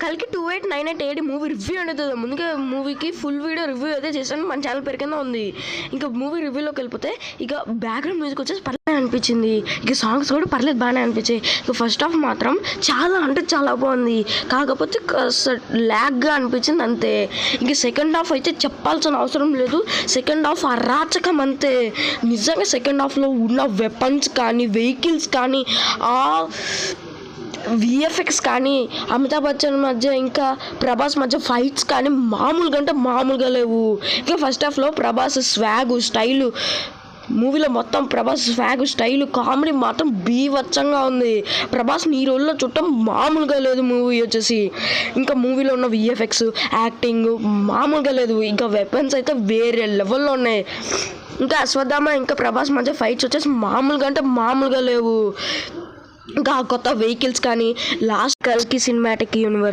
కల్కి 2898 AD movie review అనేది ముందుగా మూవీకి ఫుల్ వీడియో రివ్యూ అయితే చేశాను, మన ఛానల్ పేరు కింద ఉంది. ఇంకా మూవీ రివ్యూలోకి వెళ్ళిపోతే ఇక బ్యాక్గ్రౌండ్ మ్యూజిక్ వచ్చేసి పర్లేదు అనిపించింది, ఇక సాంగ్స్ కూడా పర్లేదు బాగానే అనిపించాయి. ఇక ఫస్ట్ హాఫ్ మాత్రం చాలా అంటే చాలా బాగుంది, కాకపోతే ల్యాగ్గా అనిపించింది అంతే. ఇంక సెకండ్ హాఫ్ అయితే చెప్పాల్సిన అవసరం లేదు, సెకండ్ హాఫ్ అరాచకం అంతే. నిజంగా సెకండ్ హాఫ్లో ఉన్న వెపన్స్ కానీ వెహికల్స్ కానీ విఎఫ్ఎక్స్ కానీ అమితాబ్ బచ్చన్ మధ్య ఇంకా ప్రభాస్ మధ్య ఫైట్స్ కానీ మామూలుగా అంటే మామూలుగా లేవు. ఇంకా ఫస్ట్ హాఫ్లో ప్రభాస్ స్వాగు స్టైలు, మూవీలో మొత్తం ప్రభాస్ స్వాగ్ స్టైలు కామెడీ మాత్రం బీవచ్చంగా ఉంది. ప్రభాస్ని ఈ రోజుల్లో చుట్టం మామూలుగా లేదు మూవీ వచ్చేసి. ఇంకా మూవీలో ఉన్న విఎఫ్ఎక్స్ యాక్టింగ్ మామూలుగా లేదు, ఇంకా వెపన్స్ అయితే వేరే లెవెల్లో ఉన్నాయి. ఇంకా అశ్వత్థామ ఇంకా ప్రభాస్ మధ్య ఫైట్స్ వచ్చేసి మామూలుగా అంటే మామూలుగా లేవు. ఇంకా కొత్త వెహికల్స్ కానీ లాస్ట్ కల్కి సినిమాటిక్ యూనివర్స్